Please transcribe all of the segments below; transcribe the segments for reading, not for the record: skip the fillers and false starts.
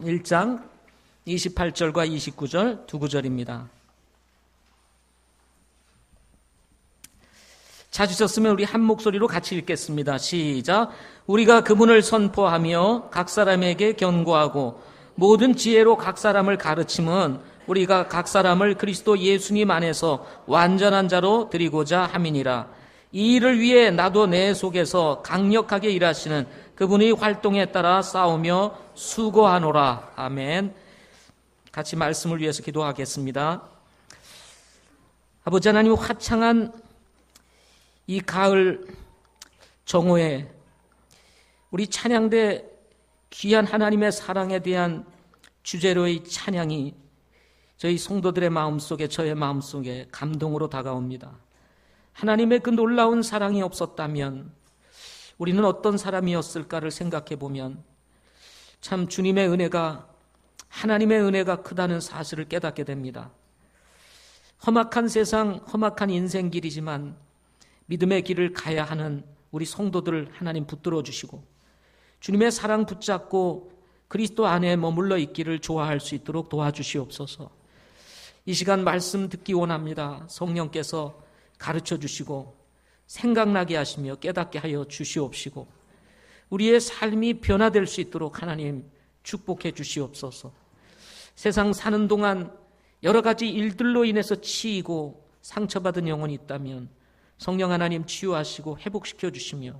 1장 28절과 29절 두 구절입니다. 찾으셨으면 우리 한 목소리로 같이 읽겠습니다. 시작. 우리가 그분을 선포하며 각 사람에게 견고하고 모든 지혜로 각 사람을 가르침은 우리가 각 사람을 그리스도 예수님 안에서 완전한 자로 드리고자 함이니라. 이 일을 위해 나도 내 속에서 강력하게 일하시는 그분의 활동에 따라 싸우며 수고하노라. 아멘. 같이 말씀을 위해서 기도하겠습니다. 아버지 하나님, 화창한 이 가을 정오에 우리 찬양대 귀한 하나님의 사랑에 대한 주제로의 찬양이 저희 성도들의 마음속에, 저의 마음속에 감동으로 다가옵니다. 하나님의 그 놀라운 사랑이 없었다면 우리는 어떤 사람이었을까를 생각해 보면 참 주님의 은혜가, 하나님의 은혜가 크다는 사실을 깨닫게 됩니다. 험악한 세상, 험악한 인생길이지만 믿음의 길을 가야 하는 우리 성도들을 하나님 붙들어 주시고 주님의 사랑 붙잡고 그리스도 안에 머물러 있기를 좋아할 수 있도록 도와주시옵소서. 이 시간 말씀 듣기 원합니다. 성령께서 가르쳐 주시고 생각나게 하시며 깨닫게 하여 주시옵시고 우리의 삶이 변화될 수 있도록 하나님 축복해 주시옵소서. 세상 사는 동안 여러 가지 일들로 인해서 치이고 상처받은 영혼이 있다면 성령 하나님 치유하시고 회복시켜 주시며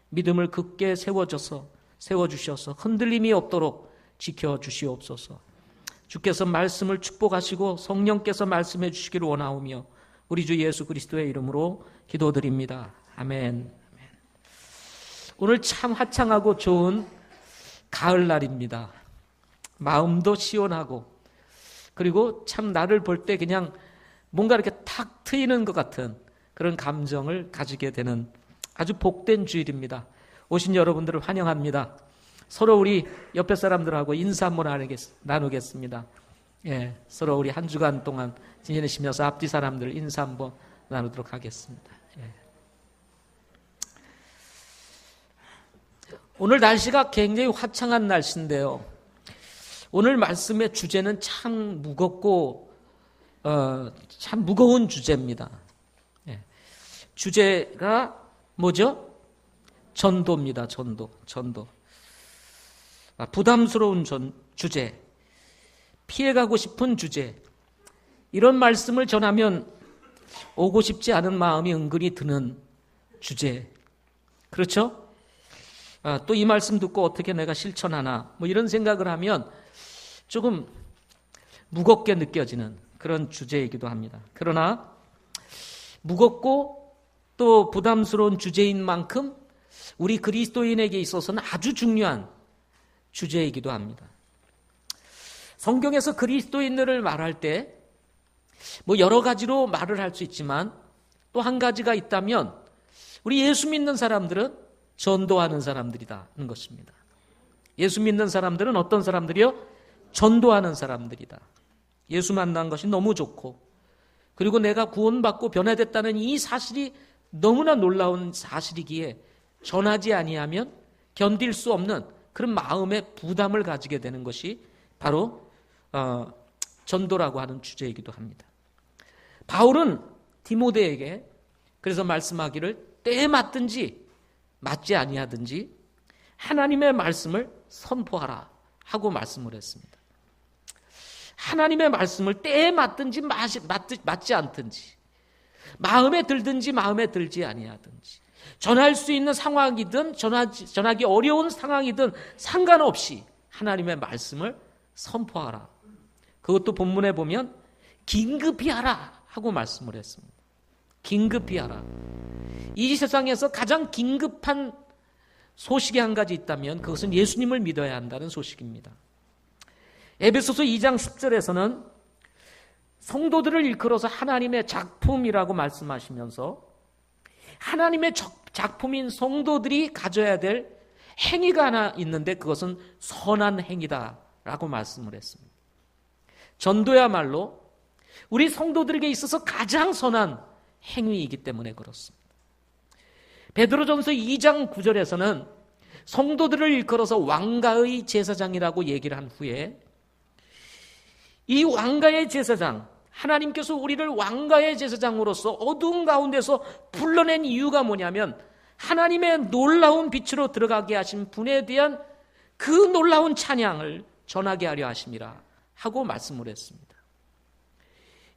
믿음을 굳게 세워주셔서 흔들림이 없도록 지켜주시옵소서. 주께서 말씀을 축복하시고 성령께서 말씀해 주시기를 원하오며 우리 주 예수 그리스도의 이름으로 기도드립니다. 아멘. 오늘 참 화창하고 좋은 가을날입니다. 마음도 시원하고 그리고 참 나를 볼 때 그냥 뭔가 이렇게 탁 트이는 것 같은 그런 감정을 가지게 되는 아주 복된 주일입니다. 오신 여러분들을 환영합니다. 서로 우리 옆에 사람들하고 인사 한번 나누겠습니다. 예, 서로 우리 한 주간 동안 지내시면서 앞뒤 사람들 인사 한번 나누도록 하겠습니다. 예. 오늘 날씨가 굉장히 화창한 날씨인데요. 오늘 말씀의 주제는 참 무겁고 참 무거운 주제입니다. 예. 주제가 뭐죠? 전도입니다. 전도. 부담스러운 주제, 피해가고 싶은 주제, 이런 말씀을 전하면 오고 싶지 않은 마음이 은근히 드는 주제. 그렇죠? 또 이 말씀 듣고 어떻게 내가 실천하나 뭐 이런 생각을 하면 조금 무겁게 느껴지는 그런 주제이기도 합니다. 그러나 무겁고 또 부담스러운 주제인 만큼 우리 그리스도인에게 있어서는 아주 중요한 주제이기도 합니다. 성경에서 그리스도인들을 말할 때 뭐 여러 가지로 말을 할 수 있지만 또 한 가지가 있다면 우리 예수 믿는 사람들은 전도하는 사람들이다는 것입니다. 예수 믿는 사람들은 어떤 사람들이요? 전도하는 사람들이다. 예수 만난 것이 너무 좋고 그리고 내가 구원받고 변화됐다는 이 사실이 너무나 놀라운 사실이기에 전하지 아니하면 견딜 수 없는 그런 마음의 부담을 가지게 되는 것이 바로 전도라고 하는 주제이기도 합니다. 바울은 디모데에게 그래서 말씀하기를 때에 맞든지 맞지 아니하든지 하나님의 말씀을 선포하라 하고 말씀을 했습니다. 하나님의 말씀을 때에 맞든지 맞지 않든지 마음에 들든지 마음에 들지 아니하든지 전할 수 있는 상황이든 전하기 어려운 상황이든 상관없이 하나님의 말씀을 선포하라. 그것도 본문에 보면 긴급히 하라 하고 말씀을 했습니다. 긴급히 하라. 이 세상에서 가장 긴급한 소식이 한 가지 있다면 그것은 예수님을 믿어야 한다는 소식입니다. 에베소서 2장 10절에서는 성도들을 일컬어서 하나님의 작품이라고 말씀하시면서 하나님의 작품인 성도들이 가져야 될 행위가 하나 있는데 그것은 선한 행위다라고 말씀을 했습니다. 전도야말로 우리 성도들에게 있어서 가장 선한 행위이기 때문에 그렇습니다. 베드로전서 2장 9절에서는 성도들을 일컬어서 왕가의 제사장이라고 얘기를 한 후에 이 왕가의 제사장, 하나님께서 우리를 왕가의 제사장으로서 어두운 가운데서 불러낸 이유가 뭐냐면 하나님의 놀라운 빛으로 들어가게 하신 분에 대한 그 놀라운 찬양을 전하게 하려 하심이라 하고 말씀을 했습니다.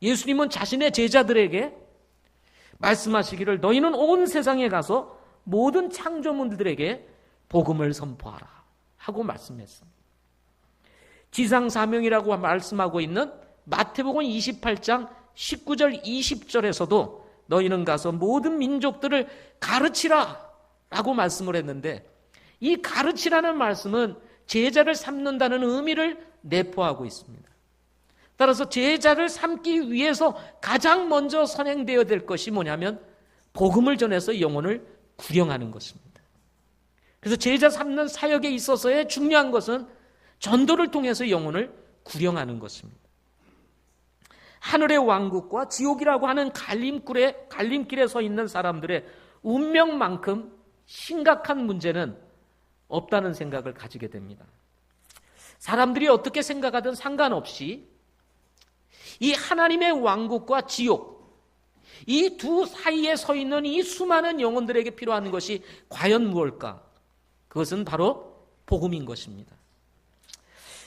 예수님은 자신의 제자들에게 말씀하시기를 너희는 온 세상에 가서 모든 창조물들에게 복음을 선포하라 하고 말씀했습니다. 지상사명이라고 말씀하고 있는 마태복음 28장 19절 20절에서도 너희는 가서 모든 민족들을 가르치라 라고 말씀을 했는데 이 가르치라는 말씀은 제자를 삼는다는 의미를 내포하고 있습니다. 따라서 제자를 삼기 위해서 가장 먼저 선행되어야 될 것이 뭐냐면 복음을 전해서 영혼을 구령하는 것입니다. 그래서 제자 삼는 사역에 있어서의 중요한 것은 전도를 통해서 영혼을 구령하는 것입니다. 하늘의 왕국과 지옥이라고 하는 갈림길에 서 있는 사람들의 운명만큼 심각한 문제는 없다는 생각을 가지게 됩니다. 사람들이 어떻게 생각하든 상관없이 이 하나님의 왕국과 지옥, 이 두 사이에 서 있는 이 수많은 영혼들에게 필요한 것이 과연 무엇일까? 그것은 바로 복음인 것입니다.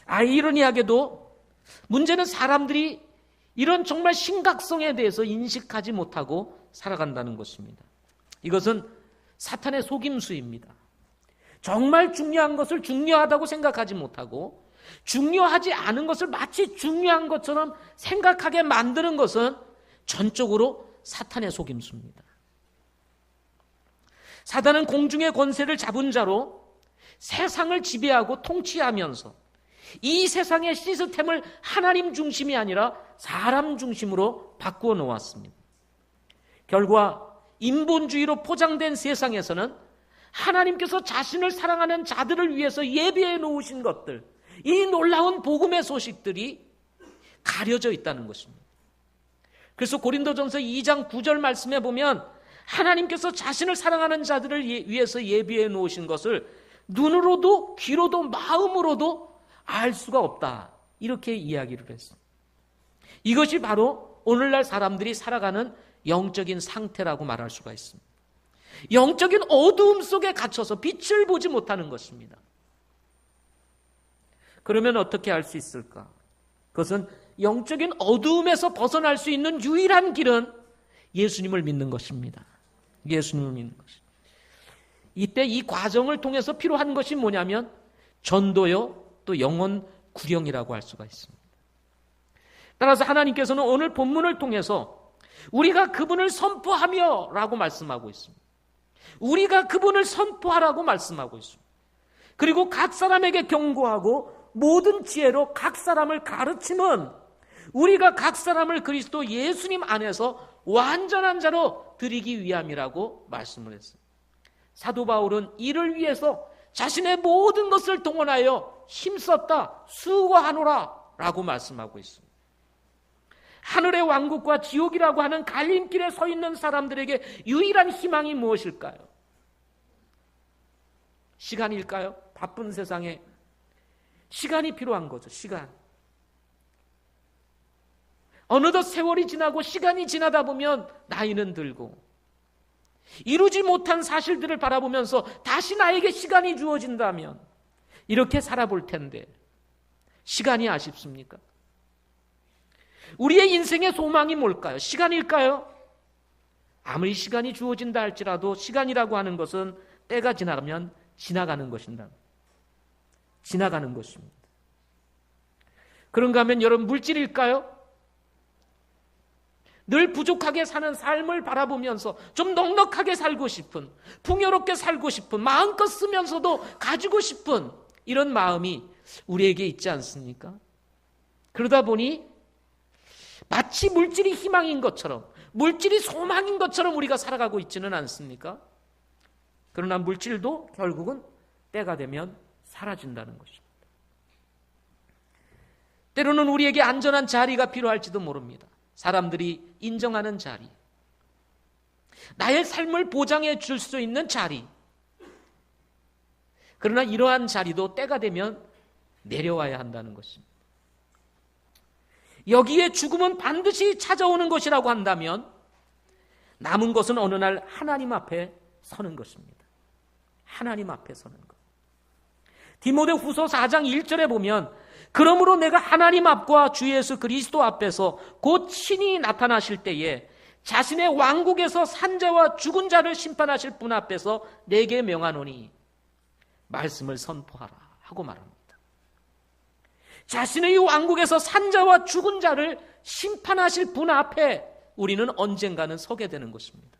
아이러니하게도 문제는 사람들이 이런 정말 심각성에 대해서 인식하지 못하고 살아간다는 것입니다. 이것은 사탄의 속임수입니다. 정말 중요한 것을 중요하다고 생각하지 못하고 중요하지 않은 것을 마치 중요한 것처럼 생각하게 만드는 것은 전적으로 사탄의 속임수입니다. 사단은 공중의 권세를 잡은 자로 세상을 지배하고 통치하면서 이 세상의 시스템을 하나님 중심이 아니라 사람 중심으로 바꾸어 놓았습니다. 결과 인본주의로 포장된 세상에서는 하나님께서 자신을 사랑하는 자들을 위해서 예비해 놓으신 것들, 이 놀라운 복음의 소식들이 가려져 있다는 것입니다. 그래서 고린도전서 2장 9절 말씀에 보면 하나님께서 자신을 사랑하는 자들을 위해서 예비해 놓으신 것을 눈으로도 귀로도 마음으로도 알 수가 없다. 이렇게 이야기를 했습니다. 이것이 바로 오늘날 사람들이 살아가는 영적인 상태라고 말할 수가 있습니다. 영적인 어두움 속에 갇혀서 빛을 보지 못하는 것입니다. 그러면 어떻게 할 수 있을까? 그것은 영적인 어두움에서 벗어날 수 있는 유일한 길은 예수님을 믿는 것입니다. 예수님을 믿는 것입니다. 이때 이 과정을 통해서 필요한 것이 뭐냐면 전도요, 또 영혼 구령이라고 할 수가 있습니다. 따라서 하나님께서는 오늘 본문을 통해서 우리가 그분을 선포하며 라고 말씀하고 있습니다. 우리가 그분을 선포하라고 말씀하고 있습니다. 그리고 각 사람에게 경고하고 모든 지혜로 각 사람을 가르치면 우리가 각 사람을 그리스도 예수님 안에서 완전한 자로 드리기 위함이라고 말씀을 했습니다. 사도 바울은 이를 위해서 자신의 모든 것을 동원하여 힘썼다, 수고하노라 라고 말씀하고 있습니다. 하늘의 왕국과 지옥이라고 하는 갈림길에 서 있는 사람들에게 유일한 희망이 무엇일까요? 시간일까요? 바쁜 세상에 시간이 필요한 거죠. 시간. 어느덧 세월이 지나고 시간이 지나다 보면 나이는 들고 이루지 못한 사실들을 바라보면서 다시 나에게 시간이 주어진다면 이렇게 살아볼 텐데 시간이 아쉽습니까? 우리의 인생의 소망이 뭘까요? 시간일까요? 아무리 시간이 주어진다 할지라도 시간이라고 하는 것은 때가 지나가면 지나가는 것입니다. 지나가는 것입니다. 그런가 하면 여러분 물질일까요? 늘 부족하게 사는 삶을 바라보면서 좀 넉넉하게 살고 싶은, 풍요롭게 살고 싶은, 마음껏 쓰면서도 가지고 싶은 이런 마음이 우리에게 있지 않습니까? 그러다 보니 마치 물질이 희망인 것처럼, 물질이 소망인 것처럼 우리가 살아가고 있지는 않습니까? 그러나 물질도 결국은 때가 되면 사라진다는 것입니다. 때로는 우리에게 안전한 자리가 필요할지도 모릅니다. 사람들이 인정하는 자리, 나의 삶을 보장해 줄 수 있는 자리, 그러나 이러한 자리도 때가 되면 내려와야 한다는 것입니다. 여기에 죽음은 반드시 찾아오는 것이라고 한다면 남은 것은 어느 날 하나님 앞에 서는 것입니다. 하나님 앞에 서는 것. 디모데후서 4장 1절에 보면 그러므로 내가 하나님 앞과 주 예수 그리스도 앞에서 곧 친히 나타나실 때에 자신의 왕국에서 산 자와 죽은 자를 심판하실 분 앞에서 내게 명하노니 말씀을 선포하라 하고 말합니다. 자신의 왕국에서 산 자와 죽은 자를 심판하실 분 앞에 우리는 언젠가는 서게 되는 것입니다.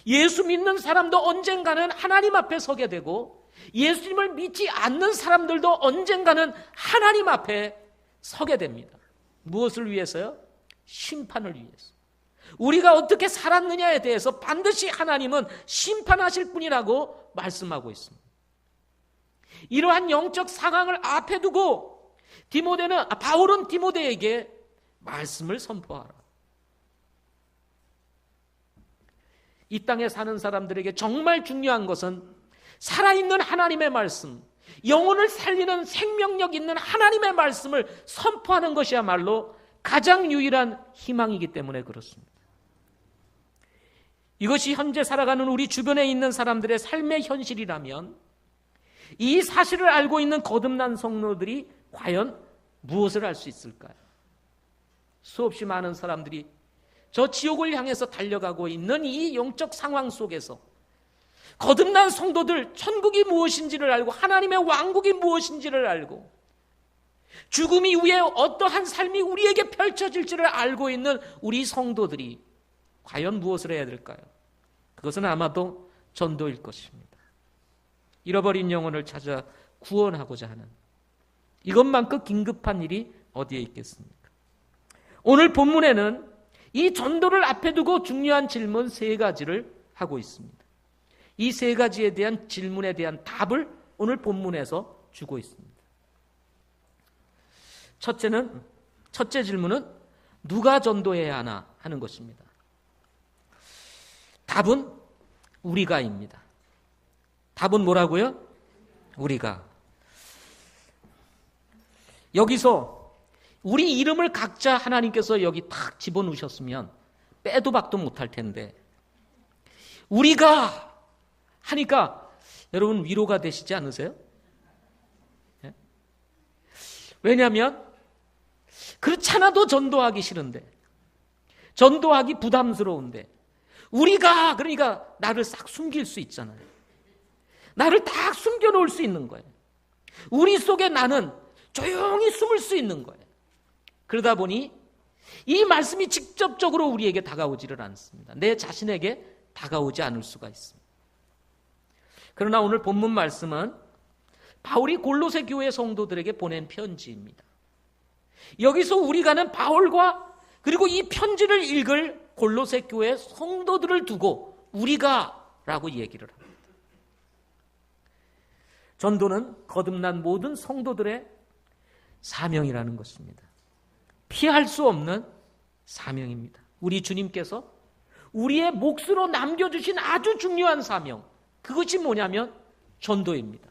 예수 믿는 사람도 언젠가는 하나님 앞에 서게 되고 예수님을 믿지 않는 사람들도 언젠가는 하나님 앞에 서게 됩니다. 무엇을 위해서요? 심판을 위해서. 우리가 어떻게 살았느냐에 대해서 반드시 하나님은 심판하실 분이라고 말씀하고 있습니다. 이러한 영적 상황을 앞에 두고 바울은 디모데에게 말씀을 선포하라. 이 땅에 사는 사람들에게 정말 중요한 것은 살아있는 하나님의 말씀, 영혼을 살리는 생명력 있는 하나님의 말씀을 선포하는 것이야말로 가장 유일한 희망이기 때문에 그렇습니다. 이것이 현재 살아가는 우리 주변에 있는 사람들의 삶의 현실이라면 이 사실을 알고 있는 거듭난 성도들이 과연 무엇을 할 수 있을까요? 수없이 많은 사람들이 저 지옥을 향해서 달려가고 있는 이 영적 상황 속에서 거듭난 성도들, 천국이 무엇인지를 알고 하나님의 왕국이 무엇인지를 알고 죽음 이후에 어떠한 삶이 우리에게 펼쳐질지를 알고 있는 우리 성도들이 과연 무엇을 해야 될까요? 그것은 아마도 전도일 것입니다. 잃어버린 영혼을 찾아 구원하고자 하는 이것만큼 긴급한 일이 어디에 있겠습니까? 오늘 본문에는 이 전도를 앞에 두고 중요한 질문 3가지를 하고 있습니다. 이 3가지에 대한 질문에 대한 답을 오늘 본문에서 주고 있습니다. 첫째 질문은 누가 전도해야 하나 하는 것입니다. 답은 우리가입니다. 답은 뭐라고요? 우리가. 여기서 우리 이름을 각자 하나님께서 여기 탁 집어넣으셨으면 빼도 박도 못할 텐데 우리가 하니까 여러분 위로가 되시지 않으세요? 예? 왜냐하면 그렇잖아도 전도하기 싫은데 전도하기 부담스러운데 우리가 그러니까 나를 싹 숨길 수 있잖아요. 나를 딱 숨겨놓을 수 있는 거예요. 우리 속에 나는 조용히 숨을 수 있는 거예요. 그러다 보니 이 말씀이 직접적으로 우리에게 다가오지를 않습니다. 내 자신에게 다가오지 않을 수가 있습니다. 그러나 오늘 본문 말씀은 바울이 골로새 교회 성도들에게 보낸 편지입니다. 여기서 우리가는 바울과 그리고 이 편지를 읽을 골로새 교회 성도들을 두고 우리가라고 얘기를 합니다. 전도는 거듭난 모든 성도들의 사명이라는 것입니다. 피할 수 없는 사명입니다. 우리 주님께서 우리의 몫으로 남겨주신 아주 중요한 사명, 그것이 뭐냐면 전도입니다.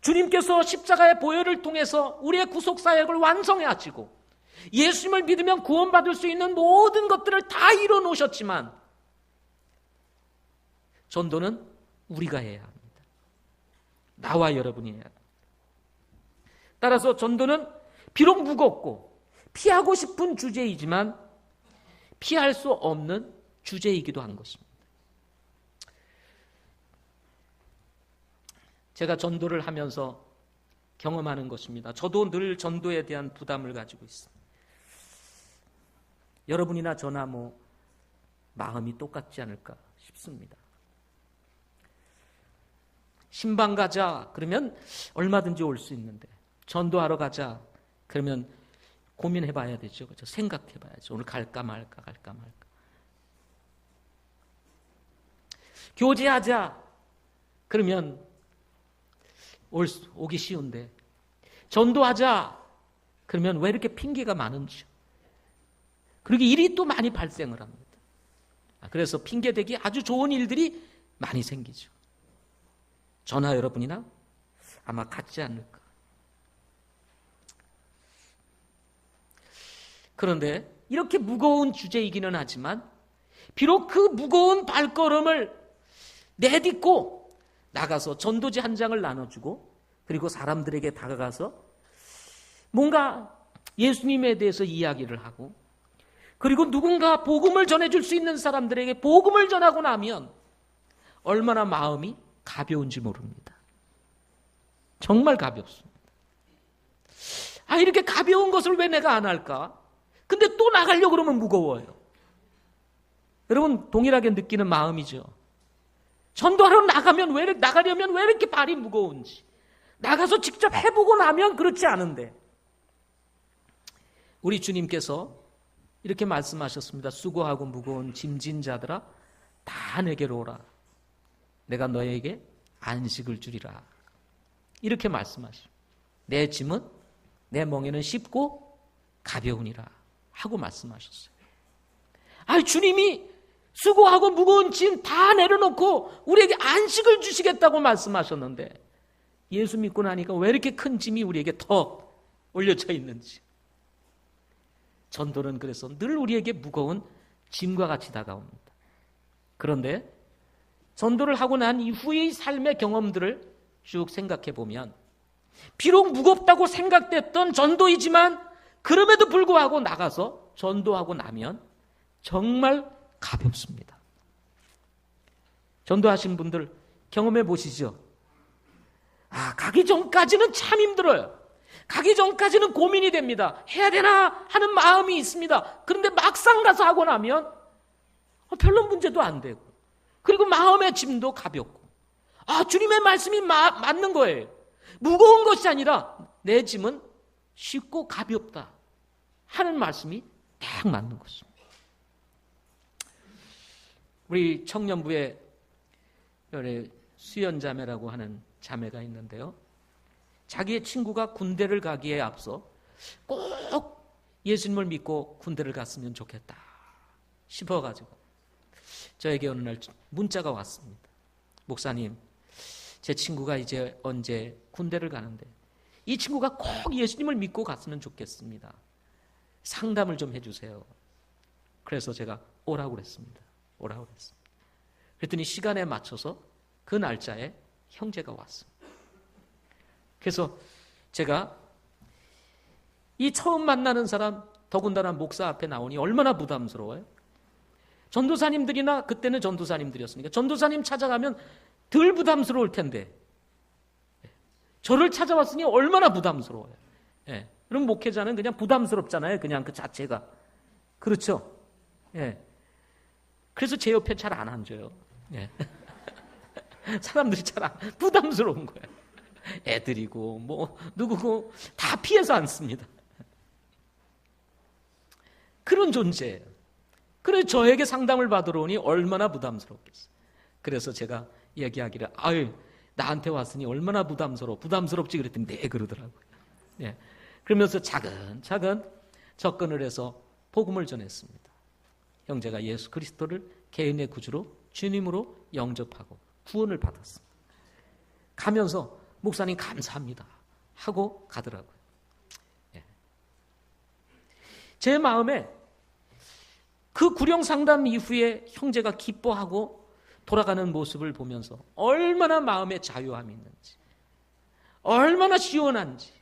주님께서 십자가의 보혈을 통해서 우리의 구속사역을 완성해 하시고 예수님을 믿으면 구원받을 수 있는 모든 것들을 다 이뤄 놓으셨지만 전도는 우리가 해야 합니다. 나와 여러분이 해야 합니다. 따라서 전도는 비록 무겁고 피하고 싶은 주제이지만 피할 수 없는 주제이기도 한 것입니다. 제가 전도를 하면서 경험하는 것입니다. 저도 늘 전도에 대한 부담을 가지고 있습니다. 여러분이나 저나 마음이 똑같지 않을까 싶습니다. 신방 가자 그러면 얼마든지 올 수 있는데 전도하러 가자 그러면 고민해 봐야 되죠. 그렇죠? 생각해 봐야죠. 오늘 갈까 말까. 교제하자 그러면 오기 쉬운데 전도하자 그러면 왜 이렇게 핑계가 많은지 그리고 일이 또 많이 발생을 합니다. 그래서 핑계대기 아주 좋은 일들이 많이 생기죠. 저나 여러분이나 아마 같지 않을까. 그런데 이렇게 무거운 주제이기는 하지만 비록 그 무거운 발걸음을 내딛고 나가서 전도지 한 장을 나눠주고 그리고 사람들에게 다가가서 뭔가 예수님에 대해서 이야기를 하고 그리고 누군가 복음을 전해줄 수 있는 사람들에게 복음을 전하고 나면 얼마나 마음이 가벼운지 모릅니다. 정말 가볍습니다. 이렇게 가벼운 것을 왜 내가 안 할까? 근데 또 나가려고 그러면 무거워요. 여러분 동일하게 느끼는 마음이죠. 전도하러 나가려면 왜 이렇게 발이 무거운지. 나가서 직접 해보고 나면 그렇지 않은데. 우리 주님께서 이렇게 말씀하셨습니다. 수고하고 무거운 짐진 자들아 다 내게로 오라. 내가 너에게 안식을 주리라. 이렇게 말씀하시죠. 내 짐은 내 멍에는 쉽고 가벼우니라 하고 말씀하셨어요. 주님이 수고하고 무거운 짐 다 내려놓고 우리에게 안식을 주시겠다고 말씀하셨는데 예수 믿고 나니까 왜 이렇게 큰 짐이 우리에게 더 올려져 있는지. 전도는 그래서 늘 우리에게 무거운 짐과 같이 다가옵니다. 그런데 전도를 하고 난 이후의 삶의 경험들을 쭉 생각해 보면 비록 무겁다고 생각됐던 전도이지만 그럼에도 불구하고 나가서 전도하고 나면 정말 가볍습니다. 전도하신 분들 경험해 보시죠. 가기 전까지는 참 힘들어요. 가기 전까지는 고민이 됩니다. 해야 되나 하는 마음이 있습니다. 그런데 막상 가서 하고 나면 별로 문제도 안 되고 그리고 마음의 짐도 가볍고 주님의 말씀이 맞는 거예요. 무거운 것이 아니라 내 짐은 쉽고 가볍다 하는 말씀이 딱 맞는 것입니다. 우리 청년부에 수연자매라고 하는 자매가 있는데요. 자기의 친구가 군대를 가기에 앞서 꼭 예수님을 믿고 군대를 갔으면 좋겠다 싶어가지고 저에게 어느 날 문자가 왔습니다. 목사님, 제 친구가 이제 언제 군대를 가는데 이 친구가 꼭 예수님을 믿고 갔으면 좋겠습니다. 상담을 좀 해주세요. 그래서 제가 오라고 그랬습니다. 그랬더니 시간에 맞춰서 그 날짜에 형제가 왔습니다. 그래서 제가 이 처음 만나는 사람 더군다나 목사 앞에 나오니 얼마나 부담스러워요. 전도사님들이나 그때는 전도사님들이었으니까 전도사님 찾아가면 덜 부담스러울 텐데 저를 찾아왔으니 얼마나 부담스러워요. 그럼 목회자는 그냥 부담스럽잖아요. 그냥 그 자체가. 그렇죠? 그래서 제 옆에 잘 안 앉아요. 사람들이 부담스러운 거예요. 애들이고 누구고 다 피해서 앉습니다. 그런 존재예요. 그래서 저에게 상담을 받으러 오니 얼마나 부담스럽겠어요. 그래서 제가 얘기하기를 나한테 왔으니 얼마나 부담스럽지 그랬더니 네 그러더라고요. 그러면서 차근차근 접근을 해서 복음을 전했습니다. 형제가 예수 그리스도를 개인의 구주로 주님으로 영접하고 구원을 받았습니다. 가면서 목사님 감사합니다 하고 가더라고요. 제 마음에 그 구령 상담 이후에 형제가 기뻐하고 돌아가는 모습을 보면서 얼마나 마음에 자유함이 있는지, 얼마나 시원한지,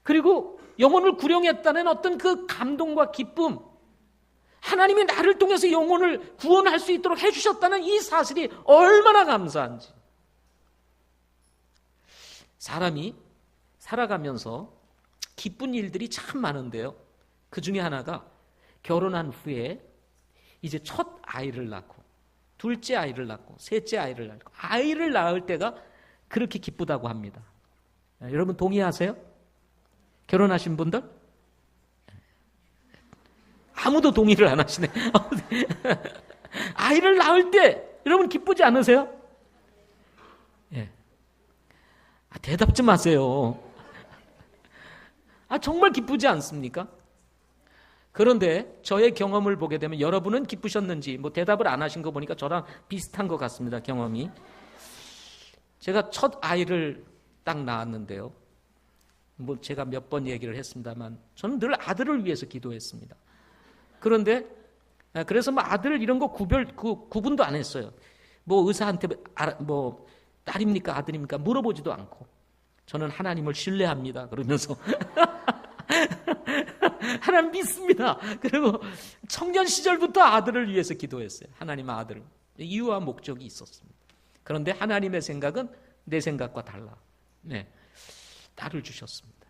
그리고 영혼을 구령했다는 어떤 그 감동과 기쁨, 하나님이 나를 통해서 영혼을 구원할 수 있도록 해주셨다는 이 사실이 얼마나 감사한지. 사람이 살아가면서 기쁜 일들이 참 많은데요. 그 중에 하나가 결혼한 후에 이제 첫 아이를 낳고 둘째 아이를 낳고 셋째 아이를 낳고 아이를 낳을 때가 그렇게 기쁘다고 합니다. 여러분 동의하세요? 결혼하신 분들? 아무도 동의를 안 하시네. 아이를 낳을 때 여러분 기쁘지 않으세요? 대답 좀 하세요. 정말 기쁘지 않습니까? 그런데 저의 경험을 보게 되면 여러분은 기쁘셨는지 대답을 안 하신 거 보니까 저랑 비슷한 것 같습니다. 경험이. 제가 첫 아이를 딱 낳았는데요. 뭐 제가 몇 번 얘기를 했습니다만 저는 늘 아들을 위해서 기도했습니다. 그런데 그래서 뭐 아들 이런 거 구분도 안 했어요. 뭐 의사한테 뭐 딸입니까 아들입니까 물어보지도 않고 저는 하나님을 신뢰합니다. 그러면서 하나님 믿습니다. 그리고 청년 시절부터 아들을 위해서 기도했어요. 하나님 아들. 이유와 목적이 있었습니다. 그런데 하나님의 생각은 내 생각과 달라. 네, 딸을 주셨습니다.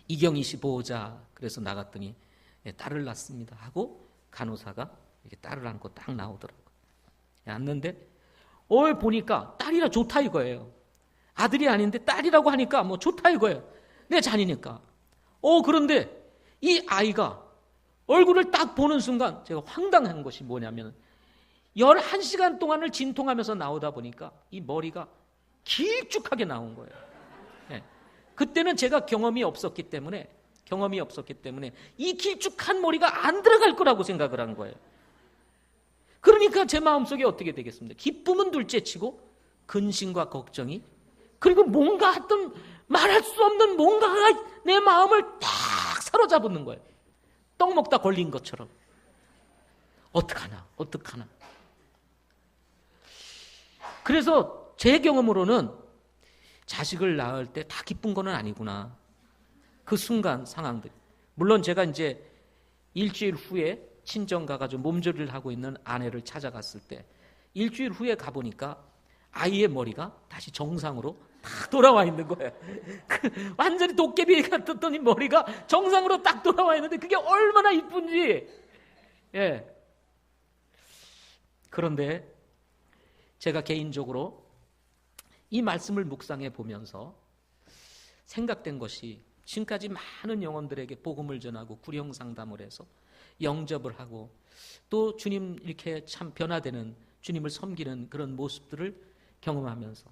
이경희 씨 보호자 그래서 나갔더니 딸을 낳습니다 하고 간호사가 이렇게 딸을 안고 딱 나오더라고요. 앉는데 보니까 딸이라 좋다 이거예요. 아들이 아닌데 딸이라고 하니까 뭐 좋다 이거예요. 내 자녀니까. 그런데 이 아이가 얼굴을 딱 보는 순간 제가 황당한 것이 뭐냐면 11시간 동안을 진통하면서 나오다 보니까 이 머리가 길쭉하게 나온 거예요. 네. 그때는 제가 경험이 없었기 때문에 이 길쭉한 머리가 안 들어갈 거라고 생각을 한 거예요. 그러니까 제 마음속에 어떻게 되겠습니까? 기쁨은 둘째치고 근심과 걱정이 그리고 뭔가 어떤 말할 수 없는 뭔가가 내 마음을 딱 사로잡는 거예요. 떡 먹다 걸린 것처럼. 어떡하나. 그래서 제 경험으로는 자식을 낳을 때 다 기쁜 거는 아니구나. 그 순간 상황들. 물론 제가 이제 일주일 후에 친정 가가지고 몸조리를 하고 있는 아내를 찾아갔을 때 일주일 후에 가보니까 아이의 머리가 다시 정상으로 딱 돌아와 있는 거예요. 완전히 도깨비 같았더니 머리가 정상으로 딱 돌아와 있는데 그게 얼마나 이쁜지. 예. 그런데 제가 개인적으로 이 말씀을 묵상해 보면서 생각된 것이 지금까지 많은 영혼들에게 복음을 전하고 구령 상담을 해서 영접을 하고 또 주님 이렇게 참 변화되는 주님을 섬기는 그런 모습들을 경험하면서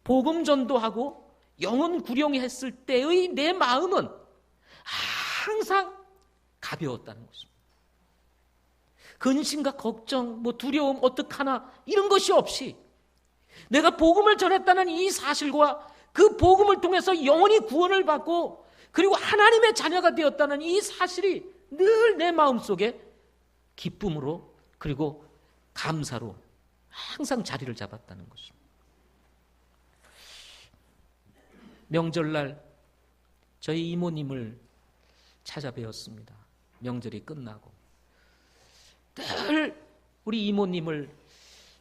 복음 전도하고 영혼 구령했을 때의 내 마음은 항상 가벼웠다는 것입니다. 근심과 걱정, 뭐 두려움, 어떡하나 이런 것이 없이 내가 복음을 전했다는 이 사실과 그 복음을 통해서 영혼이 구원을 받고 그리고 하나님의 자녀가 되었다는 이 사실이 늘 내 마음속에 기쁨으로 그리고 감사로 항상 자리를 잡았다는 것입니다. 명절날 저희 이모님을 찾아뵈었습니다. 명절이 끝나고 늘 우리 이모님을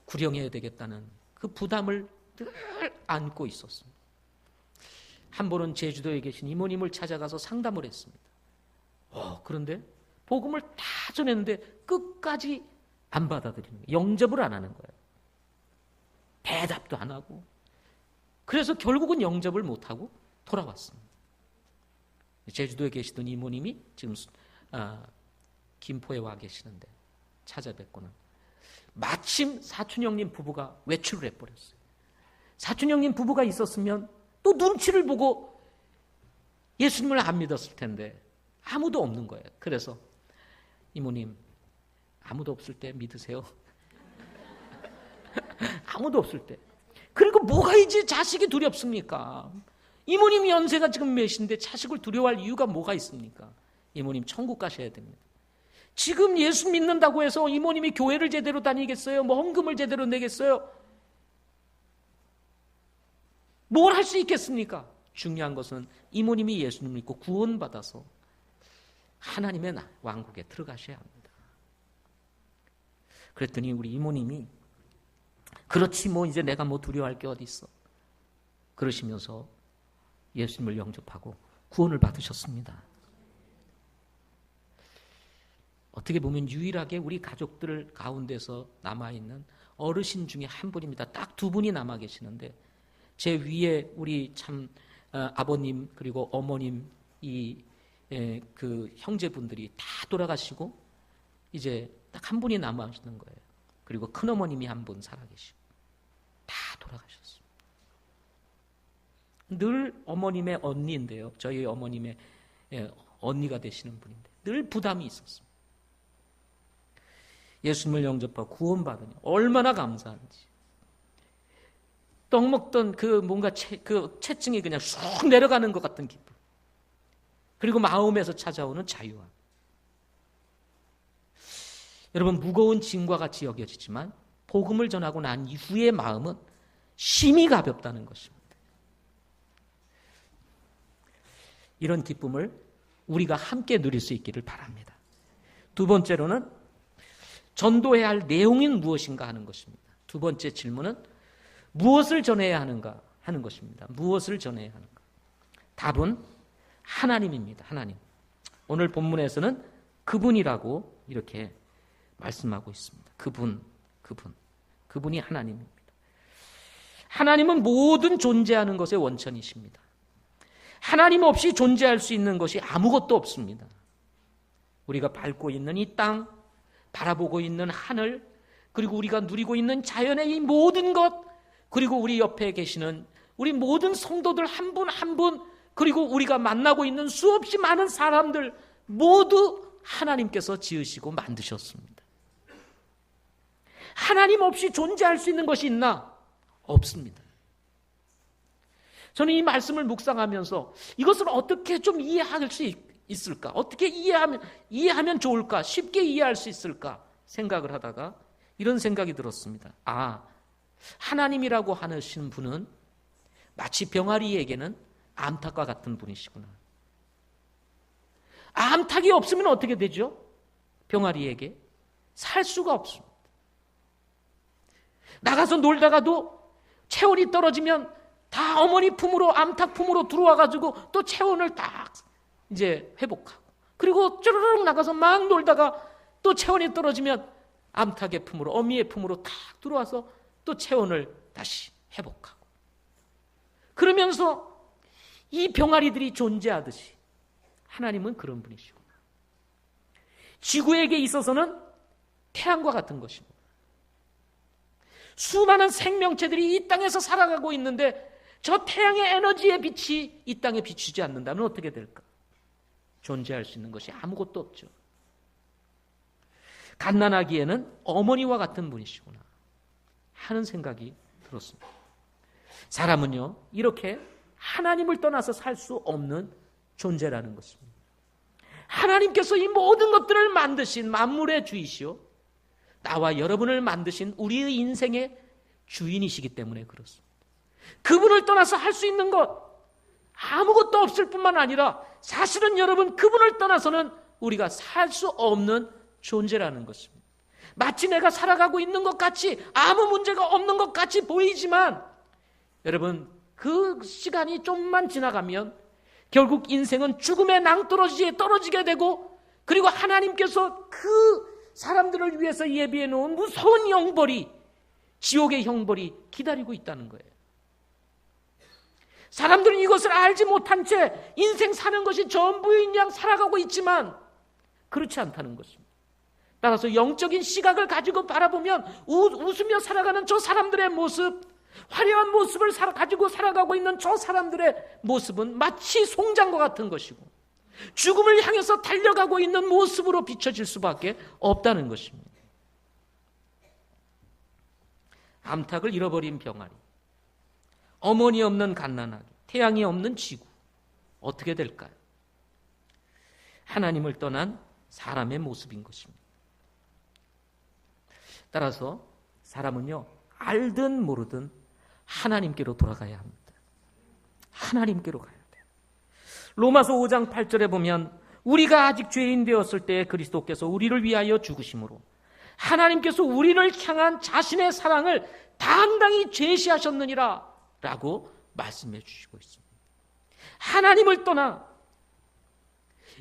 구령해야 되겠다는 그 부담을 늘 안고 있었습니다. 한 번은 제주도에 계신 이모님을 찾아가서 상담을 했습니다. 그런데 복음을 다 전했는데 끝까지 안 받아들이는 거예요. 영접을 안 하는 거예요. 대답도 안 하고. 그래서 결국은 영접을 못하고 돌아왔습니다. 제주도에 계시던 이모님이 지금 김포에 와 계시는데 찾아뵙고는 마침 사촌형님 부부가 외출을 해버렸어요. 사촌형님 부부가 있었으면 또 눈치를 보고 예수님을 안 믿었을 텐데 아무도 없는 거예요. 그래서 이모님 아무도 없을 때 믿으세요. 아무도 없을 때. 그리고 뭐가 이제 자식이 두렵습니까? 이모님 연세가 지금 몇인데 자식을 두려워할 이유가 뭐가 있습니까? 이모님 천국 가셔야 됩니다. 지금 예수 믿는다고 해서 이모님이 교회를 제대로 다니겠어요? 뭐 헌금을 제대로 내겠어요? 뭘 할 수 있겠습니까? 중요한 것은 이모님이 예수님 믿고 구원받아서 하나님의 왕국에 들어가셔야 합니다. 그랬더니 우리 이모님이 그렇지 뭐 이제 내가 뭐 두려워할 게 어디 있어. 그러시면서 예수님을 영접하고 구원을 받으셨습니다. 어떻게 보면 유일하게 우리 가족들 가운데서 남아있는 어르신 중에 한 분입니다. 딱 두 분이 남아 계시는데 제 위에 우리 참 아버님 그리고 어머님 그 형제분들이 다 돌아가시고 이제 딱 한 분이 남아 계시는 거예요. 그리고 큰어머님이 한 분 살아계시고 다 돌아가셨습니다. 늘 어머님의 언니인데요. 저희 어머님의 언니가 되시는 분인데 늘 부담이 있었습니다. 예수님을 영접하고 구원받으니 얼마나 감사한지. 떡 먹던 그 뭔가 그 체증이 그냥 쑥 내려가는 것 같은 기쁨. 그리고 마음에서 찾아오는 자유함. 여러분, 무거운 짐과 같이 여겨지지만 복음을 전하고 난 이후의 마음은 심히 가볍다는 것입니다. 이런 기쁨을 우리가 함께 누릴 수 있기를 바랍니다. 두 번째로는 전도해야 할 내용인 무엇인가 하는 것입니다. 두 번째 질문은 무엇을 전해야 하는가 하는 것입니다. 무엇을 전해야 하는가? 답은 하나님입니다. 하나님. 오늘 본문에서는 그분이라고 이렇게 말씀하고 있습니다. 그분이 하나님입니다. 하나님은 모든 존재하는 것의 원천이십니다. 하나님 없이 존재할 수 있는 것이 아무것도 없습니다. 우리가 밟고 있는 이 땅, 바라보고 있는 하늘, 그리고 우리가 누리고 있는 자연의 이 모든 것, 그리고 우리 옆에 계시는 우리 모든 성도들 한 분 한 분, 그리고 우리가 만나고 있는 수없이 많은 사람들 모두 하나님께서 지으시고 만드셨습니다. 하나님 없이 존재할 수 있는 것이 있나? 없습니다. 저는 이 말씀을 묵상하면서 이것을 어떻게 좀 이해할 수 있을까? 어떻게 이해하면 좋을까? 쉽게 이해할 수 있을까? 생각을 하다가 이런 생각이 들었습니다. 하나님이라고 하시는 분은 마치 병아리에게는 암탉과 같은 분이시구나. 암탉이 없으면 어떻게 되죠? 병아리에게 살 수가 없습니다. 나가서 놀다가도 체온이 떨어지면 다 어머니 품으로, 암탉 품으로 들어와가지고 또 체온을 딱 이제 회복하고, 그리고 쭈르륵 나가서 막 놀다가 또 체온이 떨어지면 암탉의 품으로, 어미의 품으로 딱 들어와서 또 체온을 다시 회복하고, 그러면서 이 병아리들이 존재하듯이 하나님은 그런 분이시구나. 지구에게 있어서는 태양과 같은 것입니다. 수많은 생명체들이 이 땅에서 살아가고 있는데 저 태양의 에너지의 빛이 이 땅에 비추지 않는다면 어떻게 될까? 존재할 수 있는 것이 아무것도 없죠. 갓난아기에는 어머니와 같은 분이시구나 하는 생각이 들었습니다. 사람은요, 이렇게 하나님을 떠나서 살 수 없는 존재라는 것입니다. 하나님께서 이 모든 것들을 만드신 만물의 주이시오, 나와 여러분을 만드신 우리의 인생의 주인이시기 때문에 그렇습니다. 그분을 떠나서 할 수 있는 것 아무것도 없을 뿐만 아니라 사실은 여러분, 그분을 떠나서는 우리가 살 수 없는 존재라는 것입니다. 마치 내가 살아가고 있는 것 같이 아무 문제가 없는 것 같이 보이지만 여러분, 그 시간이 좀만 지나가면 결국 인생은 죽음의 낭떠러지에 떨어지게 되고, 그리고 하나님께서 그 사람들을 위해서 예비해 놓은 무서운 형벌이, 지옥의 형벌이 기다리고 있다는 거예요. 사람들은 이것을 알지 못한 채 인생 사는 것이 전부인 양 살아가고 있지만 그렇지 않다는 것입니다. 따라서 영적인 시각을 가지고 바라보면 웃으며 살아가는 저 사람들의 모습, 화려한 모습을 가지고 살아가고 있는 저 사람들의 모습은 마치 송장과 같은 것이고 죽음을 향해서 달려가고 있는 모습으로 비춰질 수밖에 없다는 것입니다. 암탉을 잃어버린 병아리, 어머니 없는 갓난아기, 태양이 없는 지구, 어떻게 될까요? 하나님을 떠난 사람의 모습인 것입니다. 따라서 사람은요, 알든 모르든 하나님께로 돌아가야 합니다. 하나님께로 가야 돼요. 로마서 5장 8절에 보면 우리가 아직 죄인 되었을 때 그리스도께서 우리를 위하여 죽으심으로 하나님께서 우리를 향한 자신의 사랑을 당당히 제시하셨느니라 라고 말씀해 주시고 있습니다. 하나님을 떠나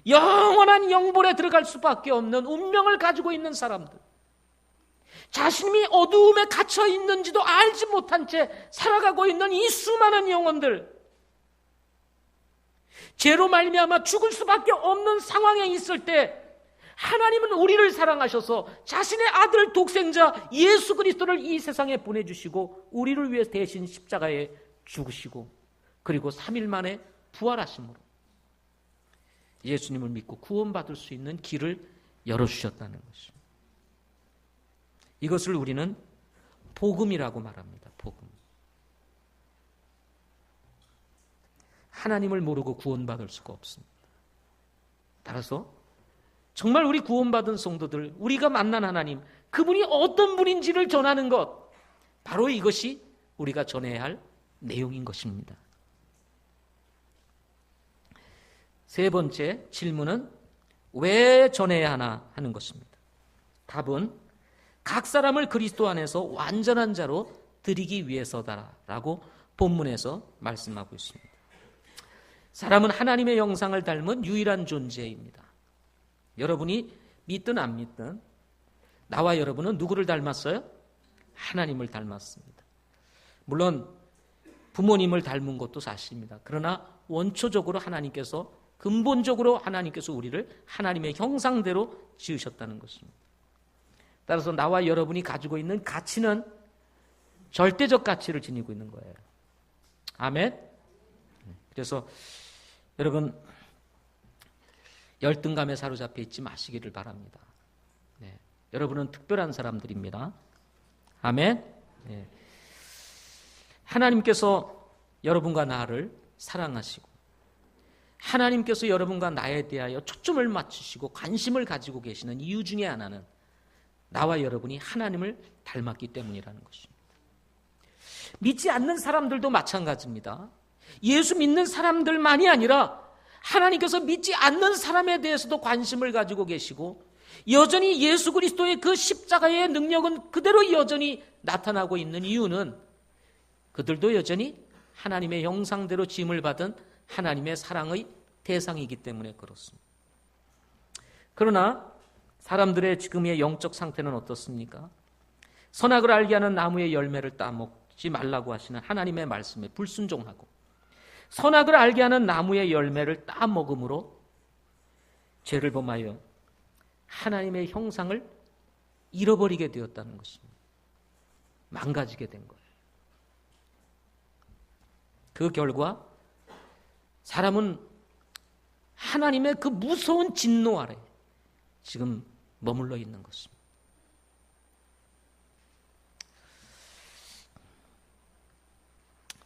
영원한 영벌에 들어갈 수밖에 없는 운명을 가지고 있는 사람들, 자신이 어두움에 갇혀 있는지도 알지 못한 채 살아가고 있는 이 수많은 영혼들, 죄로 말미암아 죽을 수밖에 없는 상황에 있을 때 하나님은 우리를 사랑하셔서 자신의 아들 독생자 예수 그리스도를 이 세상에 보내주시고 우리를 위해 대신 십자가에 죽으시고 그리고 3일 만에 부활하심으로 예수님을 믿고 구원받을 수 있는 길을 열어주셨다는 것입니다. 이것을 우리는 복음이라고 말합니다. 복음. 하나님을 모르고 구원받을 수가 없습니다. 따라서 정말 우리 구원받은 성도들, 우리가 만난 하나님, 그분이 어떤 분인지를 전하는 것, 바로 이것이 우리가 전해야 할 내용인 것입니다. 세 번째 질문은 왜 전해야 하나 하는 것입니다. 답은 각 사람을 그리스도 안에서 완전한 자로 드리기 위해서다라고 본문에서 말씀하고 있습니다. 사람은 하나님의 형상을 닮은 유일한 존재입니다. 여러분이 믿든 안 믿든 나와 여러분은 누구를 닮았어요? 하나님을 닮았습니다. 물론 부모님을 닮은 것도 사실입니다. 그러나 원초적으로 하나님께서, 근본적으로 하나님께서 우리를 하나님의 형상대로 지으셨다는 것입니다. 따라서 나와 여러분이 가지고 있는 가치는 절대적 가치를 지니고 있는 거예요. 아멘? 그래서 여러분 열등감에 사로잡혀 있지 마시기를 바랍니다. 네. 여러분은 특별한 사람들입니다. 아멘? 네. 하나님께서 여러분과 나를 사랑하시고 하나님께서 여러분과 나에 대하여 초점을 맞추시고 관심을 가지고 계시는 이유 중에 하나는 나와 여러분이 하나님을 닮았기 때문이라는 것입니다. 믿지 않는 사람들도 마찬가지입니다. 예수 믿는 사람들만이 아니라 하나님께서 믿지 않는 사람에 대해서도 관심을 가지고 계시고 여전히 예수 그리스도의 그 십자가의 능력은 그대로 여전히 나타나고 있는 이유는 그들도 여전히 하나님의 형상대로 지음을 받은 하나님의 사랑의 대상이기 때문에 그렇습니다. 그러나 사람들의 지금의 영적 상태는 어떻습니까? 선악을 알게 하는 나무의 열매를 따먹지 말라고 하시는 하나님의 말씀에 불순종하고 선악을 알게 하는 나무의 열매를 따먹음으로 죄를 범하여 하나님의 형상을 잃어버리게 되었다는 것입니다. 망가지게 된 거예요. 그 결과 사람은 하나님의 그 무서운 진노 아래 지금 머물러 있는 것입니다.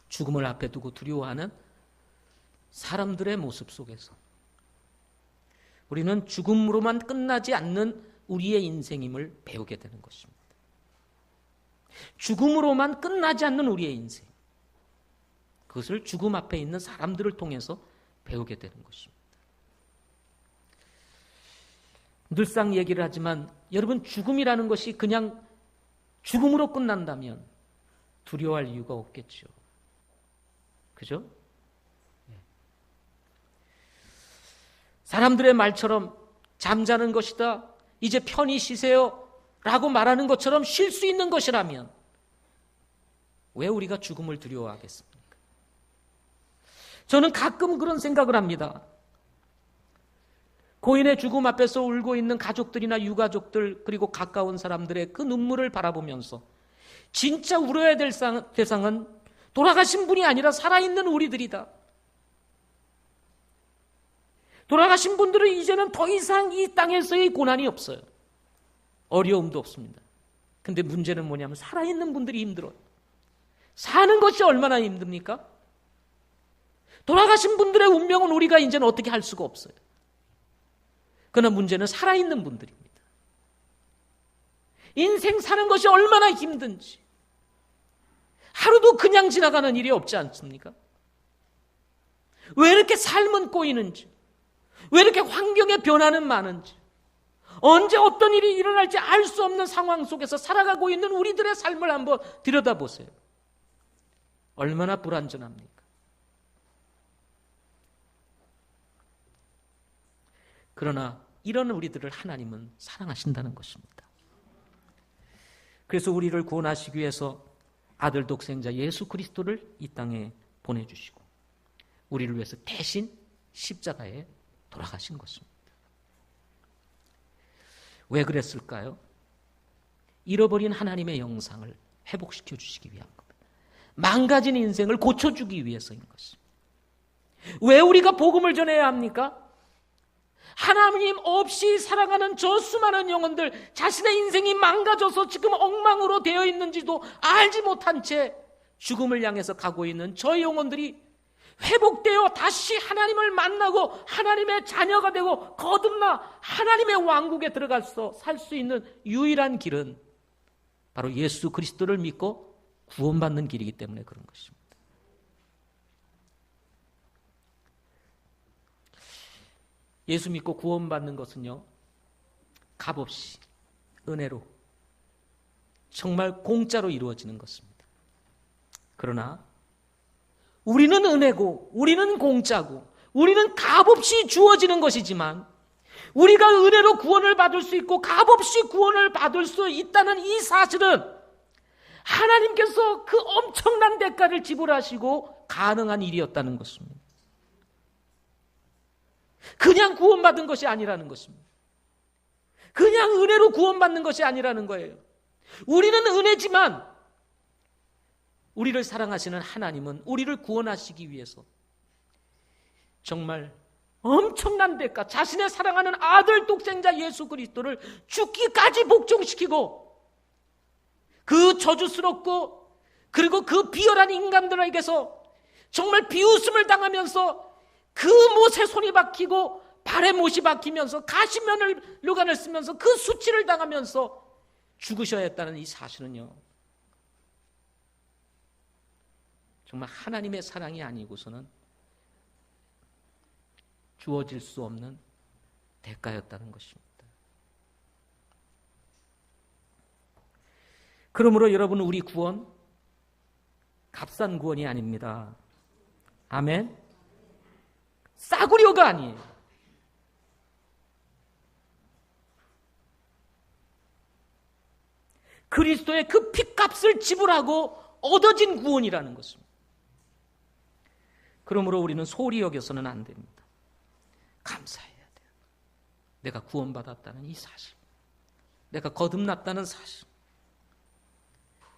죽음을 앞에 두고 두려워하는 사람들의 모습 속에서 우리는 죽음으로만 끝나지 않는 우리의 인생임을 배우게 되는 것입니다. 죽음으로만 끝나지 않는 우리의 인생, 그것을 죽음 앞에 있는 사람들을 통해서 배우게 되는 것입니다. 늘상 얘기를 하지만 여러분, 죽음이라는 것이 그냥 죽음으로 끝난다면 두려워할 이유가 없겠죠. 그죠? 사람들의 말처럼 잠자는 것이다, 이제 편히 쉬세요 라고 말하는 것처럼 쉴 수 있는 것이라면 왜 우리가 죽음을 두려워하겠습니까? 저는 가끔 그런 생각을 합니다. 고인의 죽음 앞에서 울고 있는 가족들이나 유가족들, 그리고 가까운 사람들의 그 눈물을 바라보면서 진짜 울어야 될 대상은 돌아가신 분이 아니라 살아있는 우리들이다. 돌아가신 분들은 이제는 더 이상 이 땅에서의 고난이 없어요. 어려움도 없습니다. 근데 문제는 뭐냐면 살아있는 분들이 힘들어요. 사는 것이 얼마나 힘듭니까? 돌아가신 분들의 운명은 우리가 이제는 어떻게 할 수가 없어요. 그러나 문제는 살아있는 분들입니다. 인생 사는 것이 얼마나 힘든지, 하루도 그냥 지나가는 일이 없지 않습니까? 왜 이렇게 삶은 꼬이는지, 왜 이렇게 환경의 변화는 많은지, 언제 어떤 일이 일어날지 알 수 없는 상황 속에서 살아가고 있는 우리들의 삶을 한번 들여다보세요. 얼마나 불완전합니까? 그러나 이런 우리들을 하나님은 사랑하신다는 것입니다. 그래서 우리를 구원하시기 위해서 아들 독생자 예수 그리스도를 이 땅에 보내주시고 우리를 위해서 대신 십자가에 돌아가신 것입니다. 왜 그랬을까요? 잃어버린 하나님의 영상을 회복시켜 주시기 위한 겁니다. 망가진 인생을 고쳐주기 위해서인 것입니다. 왜 우리가 복음을 전해야 합니까? 하나님 없이 살아가는 저 수많은 영혼들, 자신의 인생이 망가져서 지금 엉망으로 되어 있는지도 알지 못한 채 죽음을 향해서 가고 있는 저 영혼들이 회복되어 다시 하나님을 만나고 하나님의 자녀가 되고 거듭나 하나님의 왕국에 들어가서 살 수 있는 유일한 길은 바로 예수 그리스도를 믿고 구원받는 길이기 때문에 그런 것입니다. 예수 믿고 구원받는 것은요, 값없이 은혜로 정말 공짜로 이루어지는 것입니다. 그러나 우리는 은혜고 우리는 공짜고 우리는 값없이 주어지는 것이지만 우리가 은혜로 구원을 받을 수 있고 값없이 구원을 받을 수 있다는 이 사실은 하나님께서 그 엄청난 대가를 지불하시고 가능한 일이었다는 것입니다. 그냥 구원받은 것이 아니라는 것입니다. 그냥 은혜로 구원받는 것이 아니라는 거예요. 우리는 은혜지만 우리를 사랑하시는 하나님은 우리를 구원하시기 위해서 정말 엄청난 대가, 자신의 사랑하는 아들 독생자 예수 그리스도를 죽기까지 복종시키고 그 저주스럽고 그리고 그 비열한 인간들에게서 정말 비웃음을 당하면서 그 못에 손이 박히고 발에 못이 박히면서 가시면을 누간을 쓰면서 그 수치를 당하면서 죽으셔야 했다는 이 사실은요, 정말 하나님의 사랑이 아니고서는 주어질 수 없는 대가였다는 것입니다. 그러므로 여러분, 우리 구원 값싼 구원이 아닙니다. 아멘. 싸구려가 아니에요. 그리스도의 그 핏값을 지불하고 얻어진 구원이라는 것입니다. 그러므로 우리는 소홀히 여겨서는 안 됩니다. 감사해야 돼요. 내가 구원받았다는 이 사실, 내가 거듭났다는 사실.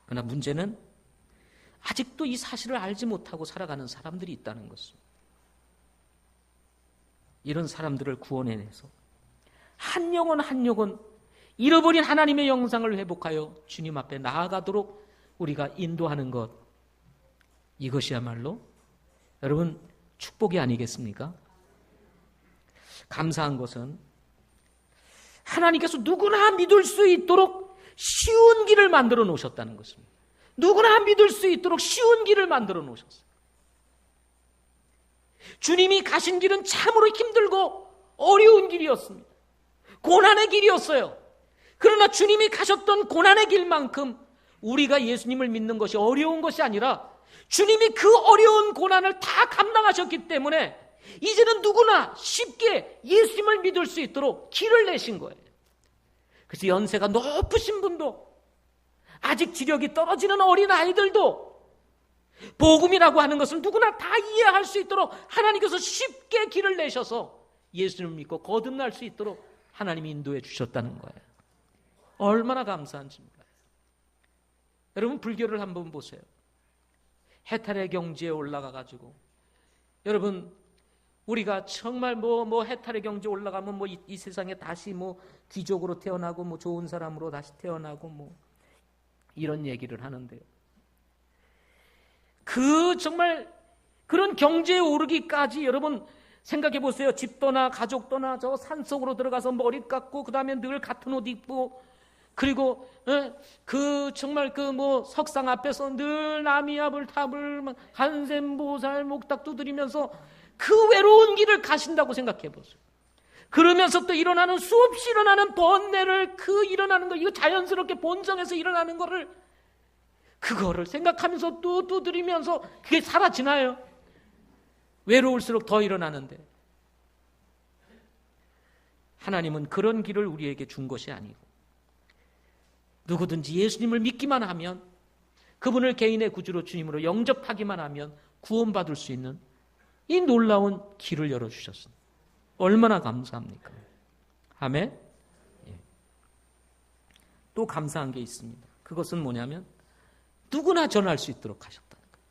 그러나 문제는 아직도 이 사실을 알지 못하고 살아가는 사람들이 있다는 것입니다. 이런 사람들을 구원해내서 한 영혼 한 영혼 잃어버린 하나님의 영상을 회복하여 주님 앞에 나아가도록 우리가 인도하는 것, 이것이야말로 여러분 축복이 아니겠습니까? 감사한 것은 하나님께서 누구나 믿을 수 있도록 쉬운 길을 만들어 놓으셨다는 것입니다. 누구나 믿을 수 있도록 쉬운 길을 만들어 놓으셨어요. 주님이 가신 길은 참으로 힘들고 어려운 길이었습니다. 고난의 길이었어요. 그러나 주님이 가셨던 고난의 길만큼 우리가 예수님을 믿는 것이 어려운 것이 아니라 주님이 그 어려운 고난을 다 감당하셨기 때문에 이제는 누구나 쉽게 예수님을 믿을 수 있도록 길을 내신 거예요. 그래서 연세가 높으신 분도, 아직 지력이 떨어지는 어린 아이들도 복음이라고 하는 것을 누구나 다 이해할 수 있도록 하나님께서 쉽게 길을 내셔서 예수님을 믿고 거듭날 수 있도록 하나님이 인도해 주셨다는 거예요. 얼마나 감사한지 몰라요. 여러분, 불교를 한번 보세요. 해탈의 경지에 올라가가지고, 여러분, 우리가 정말 해탈의 경지에 올라가면 이 세상에 다시 귀족으로 태어나고 좋은 사람으로 다시 태어나고 이런 얘기를 하는데요. 정말 그런 경지에 오르기까지 여러분 생각해 보세요. 집 떠나 가족 떠나 저 산속으로 들어가서 머리 깎고 그 다음에 늘 같은 옷 입고, 그리고 정말 석상 앞에서 늘 나미압을 탑을 한샘보살 목탁 두드리면서 그 외로운 길을 가신다고 생각해 보세요. 그러면서 또 일어나는 수없이 일어나는 번뇌를, 일어나는 거, 이거 자연스럽게 본성에서 일어나는 거를, 그거를 생각하면서 또 두드리면서 그게 사라지나요? 외로울수록 더 일어나는데, 하나님은 그런 길을 우리에게 준 것이 아니고, 누구든지 예수님을 믿기만 하면, 그분을 개인의 구주로 주님으로 영접하기만 하면 구원받을 수 있는 이 놀라운 길을 열어주셨습니다. 얼마나 감사합니까? 아멘? 예. 또 감사한 게 있습니다. 그것은 뭐냐면 누구나 전할 수 있도록 하셨다는 거예요.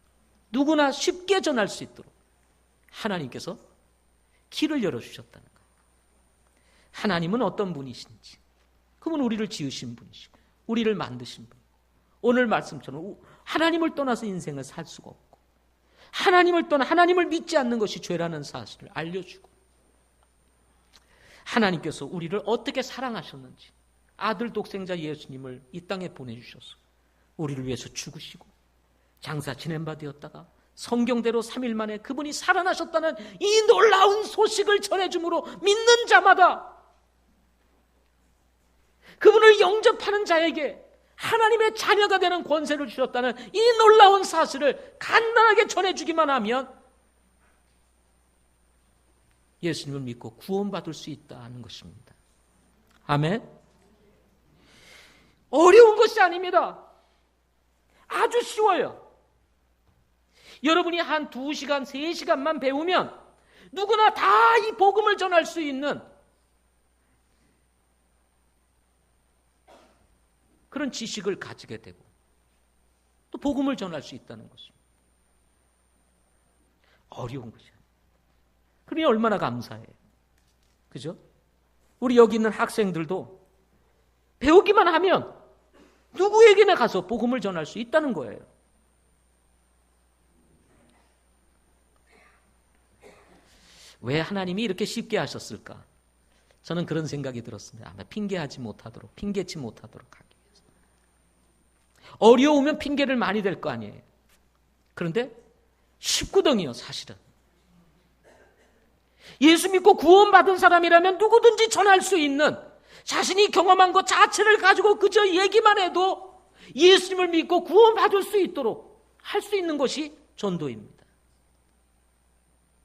누구나 쉽게 전할 수 있도록 하나님께서 길을 열어주셨다는 거예요. 하나님은 어떤 분이신지, 그분 우리를 지으신 분이시고 우리를 만드신 분, 오늘 말씀처럼 하나님을 떠나서 인생을 살 수가 없고, 하나님을 떠나 하나님을 믿지 않는 것이 죄라는 사실을 알려주고, 하나님께서 우리를 어떻게 사랑하셨는지, 아들 독생자 예수님을 이 땅에 보내주셔서 우리를 위해서 죽으시고 장사 지낸 바 되었다가 성경대로 3일 만에 그분이 살아나셨다는 이 놀라운 소식을 전해줌으로 믿는 자마다 그분을 영접하는 자에게 하나님의 자녀가 되는 권세를 주셨다는 이 놀라운 사실을 간단하게 전해주기만 하면 예수님을 믿고 구원받을 수 있다는 것입니다. 아멘. 어려운 것이 아닙니다. 아주 쉬워요. 여러분이 한 2시간, 3시간만 배우면 누구나 다 이 복음을 전할 수 있는 그런 지식을 가지게 되고 또 복음을 전할 수 있다는 것입니다. 어려운 것이야. 그러니 얼마나 감사해요. 그죠? 우리 여기 있는 학생들도 배우기만 하면 누구에게나 가서 복음을 전할 수 있다는 거예요. 왜 하나님이 이렇게 쉽게 하셨을까? 저는 그런 생각이 들었습니다. 아마 핑계치 못하도록 하기 위해서. 어려우면 핑계를 많이 댈 거 아니에요. 그런데 쉽거든요, 사실은. 예수 믿고 구원받은 사람이라면 누구든지 전할 수 있는, 자신이 경험한 것 자체를 가지고 그저 얘기만 해도 예수님을 믿고 구원받을 수 있도록 할 수 있는 것이 전도입니다.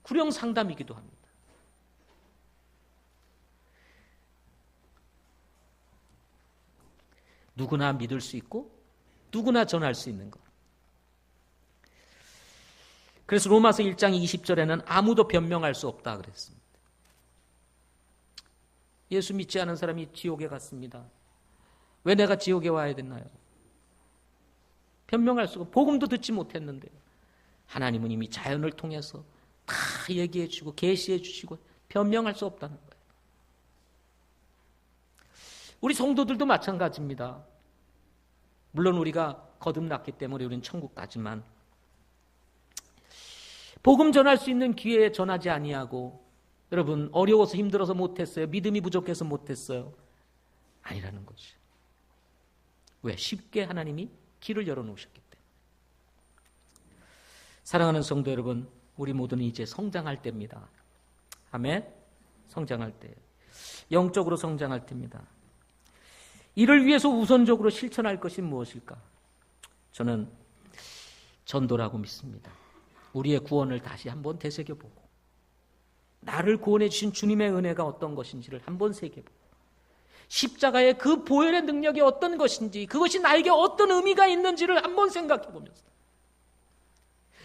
구령 상담이기도 합니다. 누구나 믿을 수 있고 누구나 전할 수 있는 것. 그래서 로마서 1장 20절에는 아무도 변명할 수 없다 그랬습니다. 예수 믿지 않은 사람이 지옥에 갔습니다. 왜 내가 지옥에 와야 됐나요? 변명할 수가, 복음도 듣지 못했는데 하나님은 이미 자연을 통해서 다 얘기해 주고 계시해 주시고 변명할 수 없다는 거예요. 우리 성도들도 마찬가지입니다. 물론 우리가 거듭났기 때문에 우리는 천국 가지만 복음 전할 수 있는 기회에 전하지 아니하고, 여러분 어려워서 힘들어서 못했어요, 믿음이 부족해서 못했어요, 아니라는 거죠. 왜? 쉽게 하나님이 길을 열어놓으셨기 때문에. 사랑하는 성도 여러분, 우리 모두는 이제 성장할 때입니다. 아멘. 성장할 때, 영적으로 성장할 때입니다. 이를 위해서 우선적으로 실천할 것이 무엇일까? 저는 전도라고 믿습니다. 우리의 구원을 다시 한번 되새겨보고, 나를 구원해 주신 주님의 은혜가 어떤 것인지를 한번 새겨보고, 십자가의 그 보혈의 능력이 어떤 것인지, 그것이 나에게 어떤 의미가 있는지를 한번 생각해보면서,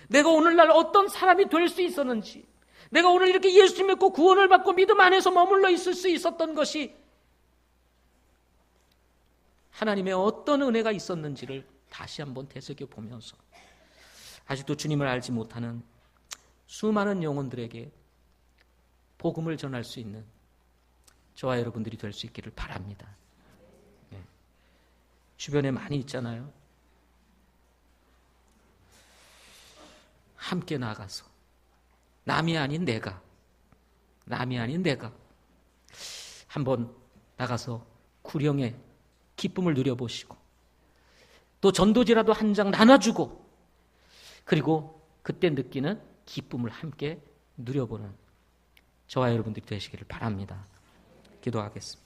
내가 오늘날 어떤 사람이 될 수 있었는지, 내가 오늘 이렇게 예수님 믿고 구원을 받고 믿음 안에서 머물러 있을 수 있었던 것이 하나님의 어떤 은혜가 있었는지를 다시 한번 되새겨보면서, 아직도 주님을 알지 못하는 수많은 영혼들에게 복음을 전할 수 있는 저와 여러분들이 될 수 있기를 바랍니다. 네. 주변에 많이 있잖아요. 함께 나가서 남이 아닌 내가 한번 나가서 구령의 기쁨을 누려보시고, 또 전도지라도 한 장 나눠주고, 그리고 그때 느끼는 기쁨을 함께 누려보는 저와 여러분들이 되시기를 바랍니다. 기도하겠습니다.